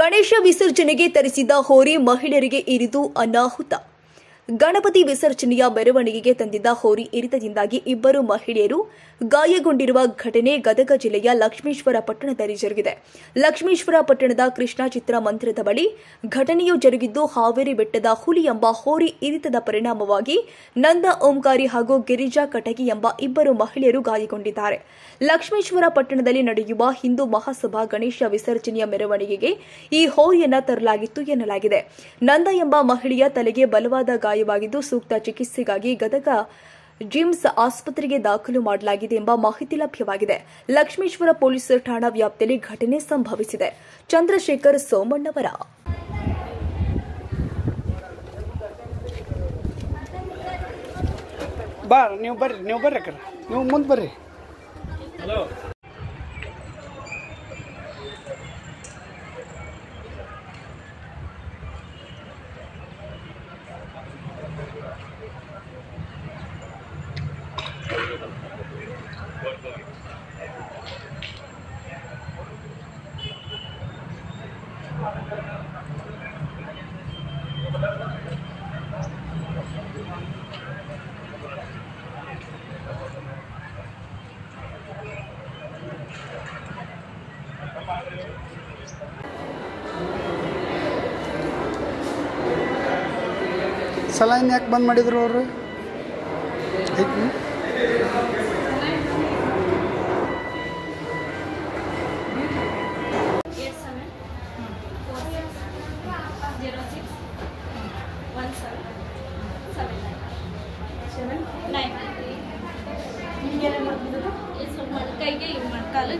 ಗಣೇಶ ವಿಸರ್ಜನೆಗೆ ತರಿಸಿದ್ದ ಹೋರಿ ಮಹಿಳೆಯರಿಗೆ ಇರಿದು ಅನಾಹುತ. ಗಣಪತಿ ವಿಸರ್ಜನೆಯ ಮೆರವಣಿಗೆಗೆ ತಂದಿದ್ದ ಹೋರಿ ಇರಿತದಿಂದಾಗಿ ಇಬ್ಬರು ಮಹಿಳೆಯರು ಗಾಯಗೊಂಡಿರುವ ಘಟನೆ ಗದಗ ಜಿಲ್ಲೆಯ ಲಕ್ಷ್ಮೇಶ್ವರ ಪಟ್ಟಣದಲ್ಲಿ ಜರುಗಿದೆ. ಲಕ್ಷ್ಮೇಶ್ವರ ಪಟ್ಟಣದ ಕೃಷ್ಣ ಚಿತ್ರ ಮಂದಿರದ ಬಳಿ ಘಟನೆಯು ಜರುಗಿದ್ದು, ಹಾವೇರಿ ಬೆಟ್ಟದ ಹುಲಿ ಎಂಬ ಹೋರಿ ಇರಿತದ ಪರಿಣಾಮವಾಗಿ ನಂದ ಓಂಕಾರಿ ಹಾಗೂ ಗಿರಿಜಾ ಕಟಗಿ ಎಂಬ ಇಬ್ಬರು ಮಹಿಳೆಯರು ಗಾಯಗೊಂಡಿದ್ದಾರೆ. ಲಕ್ಷ್ಮೇಶ್ವರ ಪಟ್ಟಣದಲ್ಲಿ ನಡೆಯುವ ಹಿಂದೂ ಮಹಾಸಭಾ ಗಣೇಶ ವಿಸರ್ಜನೆಯ ಮೆರವಣಿಗೆಗೆ ಈ ಹೋರಿಯನ್ನ ತರಲಾಗಿತ್ತು ಎನ್ನಲಾಗಿದೆ. ನಂದ ಎಂಬ ಮಹಿಳೆಯ ತಲೆಗೆ ಬಲವಾದ ಗಾಯವಾಗಿದ್ದು, ಸೂಕ್ತ ಚಿಕಿತ್ಸೆಗಾಗಿ ಗದಗ ಜಿಮ್ಸ್ ಆಸ್ಪತ್ರೆಗೆ ದಾಖಲು ಮಾಡಲಾಗಿದೆ ಎಂಬ ಮಾಹಿತಿ ಲಭ್ಯವಾಗಿದೆ. ಲಕ್ಷ್ಮೇಶ್ವರ ಪೊಲೀಸ್ ಠಾಣಾ ವ್ಯಾಪ್ತಿಯಲ್ಲಿ ಘಟನೆ ಸಂಭವಿಸಿದೆ. ಚಂದ್ರಶೇಖರ್ ಸೋಮಣ್ಣವರ ಸಲಾइन ಯಾಕೆ ಬಂದ್ ಮಾಡಿದ್ರು ಅವರು? ಕೈಗೆ ಕಾಲು